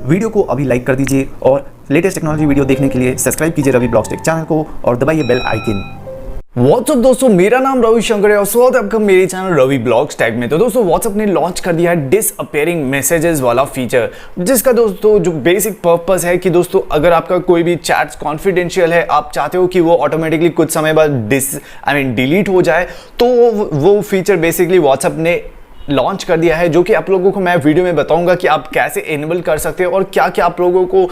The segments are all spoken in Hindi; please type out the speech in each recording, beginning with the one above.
वीडियो को अभी लाइक कर दीजिए और लेटेस्ट टेक्नोलॉजी वीडियो देखने के लिए सब्सक्राइब कीजिए रवि ब्लॉग्स टेक चैनल को और दबाइए बेल आइकन। व्हाट्सअप दोस्तों, मेरा नाम रवि शंकर है और स्वागत है आपका मेरे चैनल रवि ब्लॉग्स टैग में। तो दोस्तों व्हाट्सअप ने लॉन्च कर दिया है डिसअपियरिंग मैसेजेस वाला फीचर, जिसका दोस्तों जो बेसिक पर्पस है कि दोस्तों अगर आपका कोई भी चैट्स कॉन्फिडेंशियल है, आप चाहते हो कि वो ऑटोमेटिकली कुछ समय बाद डिलीट हो जाए, तो वो फीचर बेसिकली व्हाट्सअप ने लॉन्च कर दिया है, जो कि आप लोगों को मैं वीडियो में बताऊंगा कि आप कैसे इनेबल कर सकते हो और क्या क्या आप लोगों को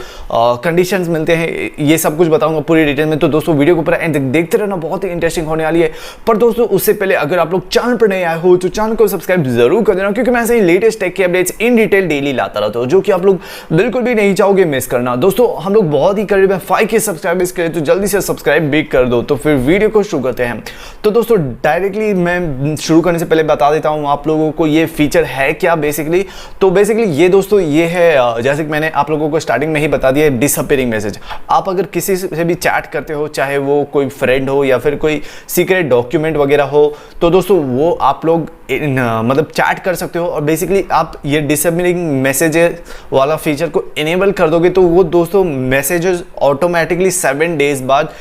कंडीशंस मिलते हैं, ये सब कुछ बताऊंगा पूरी डिटेल में। तो दोस्तों वीडियो को पूरा एंड तक देखते रहना, बहुत ही इंटरेस्टिंग होने वाली है। पर दोस्तों उससे पहले अगर आप लोग चैनल पर नए आए हो तो चैनल को सब्सक्राइब जरूर कर देना, क्योंकि मैं ऐसे ही लेटेस्ट टेक के अपडेट्स इन डिटेल डेली लाता रहता हूँ, जो कि आप लोग बिल्कुल भी नहीं चाहोगे मिस करना। दोस्तों हम लोग बहुत ही करीब है 5K सब्सक्राइबर्स के लिए, तो जल्दी से सब्सक्राइब भी कर दो। तो फिर वीडियो को शुरू करते हैं। तो दोस्तों डायरेक्टली मैं शुरू करने से पहले बता देता हूँ आप लोगों को ये फीचर है क्या बेसिकली। तो बेसिकली ये दोस्तों ये है, जैसे कि मैंने आप लोगों को स्टार्टिंग में ही बता दिया, डिसअपियरिंग मैसेज। आप अगर किसी से भी चैट करते हो, चाहे वो कोई फ्रेंड हो या फिर कोई सीक्रेट डॉक्यूमेंट वगैरह हो, तो दोस्तों वो आप लोग मतलब चैट कर सकते हो और बेसिकली आप ये डिसअपियरिंग मैसेजेस वाला फीचर को इनेबल कर दोगे तो वो दोस्तों मैसेजेस ऑटोमेटिकली 7 डेज बाद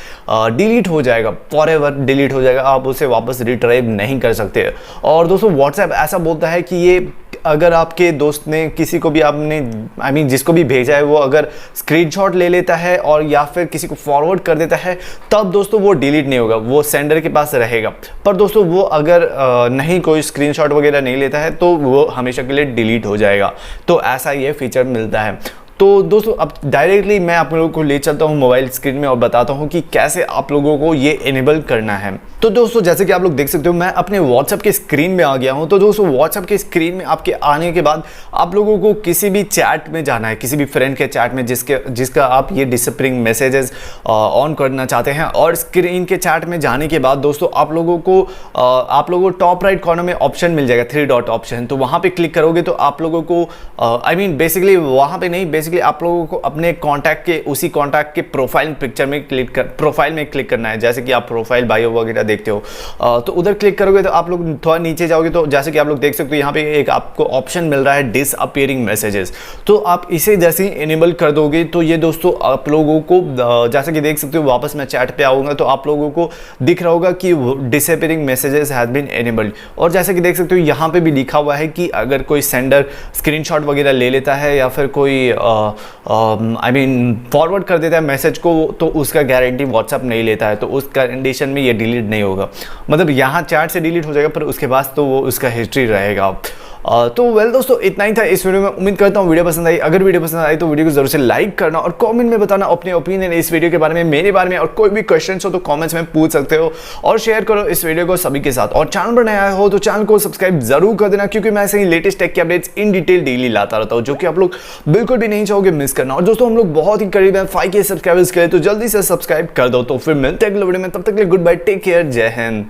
डिलीट हो जाएगा, फॉरएवर डिलीट हो जाएगा, आप उसे वापस रिट्राइव नहीं कर सकते। और दोस्तों व्हाट्सएप ऐसा बोलता है कि ये अगर आपके दोस्त ने किसी को भी आपने जिसको भी भेजा है वो अगर स्क्रीनशॉट ले लेता है और या फिर किसी को फॉरवर्ड कर देता है, तब दोस्तों वो डिलीट नहीं होगा, वो सेंडर के पास रहेगा। पर दोस्तों वो अगर नहीं कोई स्क्रीनशॉट वगैरह नहीं लेता है तो वो हमेशा के लिए डिलीट हो जाएगा। तो ऐसा ये फीचर मिलता है। तो दोस्तों अब डायरेक्टली मैं आप लोगों को ले चलता हूँ मोबाइल स्क्रीन में और बताता हूँ कि कैसे आप लोगों को ये इनेबल करना है। तो दोस्तों जैसे कि आप लोग देख सकते हो, मैं अपने व्हाट्सएप के स्क्रीन में आ गया हूँ। तो दोस्तों व्हाट्सएप के स्क्रीन में आपके आने के बाद आप लोगों को किसी भी चैट में जाना है, किसी भी फ्रेंड के चैट में जिसका आप ये डिसअपियरिंग मैसेजेस ऑन करना चाहते हैं। और स्क्रीन के चैट में जाने के बाद दोस्तों आप लोगों को टॉप राइट कॉर्नर में ऑप्शन मिल जाएगा, 3 डॉट ऑप्शन। तो वहाँ पे क्लिक करोगे तो आप लोगों को बेसिकली वहाँ पे नहीं, बेसिकली आप लोगों को अपने कॉन्टैक्ट के उसी कॉन्टैक्ट के प्रोफाइल पिक्चर में प्रोफाइल में क्लिक करना है। जैसे कि आप प्रोफाइल बायो वगैरह देखते हो, तो उधर क्लिक करोगे तो आप लोग थोड़ा नीचे जाओगे तो जैसे कि आप लोग देख सकते हो यहाँ पे एक आपको ऑप्शन मिल रहा है डिसअपियरिंग मैसेजेस। तो आप इसे जैसे ही इनेबल कर दोगे तो ये दोस्तों आप लोगों को जैसे कि देख सकते हो, वापस मैं चैट पे आऊंगा तो आप लोगों को दिख रहा होगा कि disappearing messages has been enabled. और जैसे कि देख सकते हो यहाँ पे भी लिखा हुआ है कि अगर कोई सेंडर स्क्रीनशॉट वगैरह ले लेता है या फिर कोई फॉरवर्ड कर देता है मैसेज को, तो उसका गारंटी व्हाट्सएप नहीं लेता है, तो उस कंडीशन में ये डिलीट नहीं होगा। मतलब यहाँ चैट से डिलीट हो जाएगा पर उसके बाद तो वो उसका हिस्ट्री रहेगा। तो वेल दोस्तों इतना ही था इस वीडियो में। उम्मीद करता हूँ वीडियो पसंद आई। अगर वीडियो पसंद आई तो वीडियो को जरूर से लाइक करना और कमेंट में बताना अपने ओपिनियन इस वीडियो के बारे में, मेरे बारे में। और कोई भी क्वेश्चन हो तो कमेंट्स में पूछ सकते हो और शेयर करो इस वीडियो को सभी के साथ। और चैनल पर नया हो तो चैनल को सब्सक्राइब जरूर कर देना, क्योंकि मैं ऐसे ही लेटेस्ट टेक के अपडेट्स इन डिटेल डेली लाता रहता हूँ, जो कि आप लोग बिल्कुल भी नहीं चाहोगे मिस करना। और दोस्तों हम लोग बहुत ही करीब है 5K सब्सक्राइबर्स के लिए, तो जल्दी से सब्सक्राइब कर दो। तो फिर मिलते हैं अगले वीडियो में, तब तक के लिए गुड बाय, टेक केयर, जय हिंद।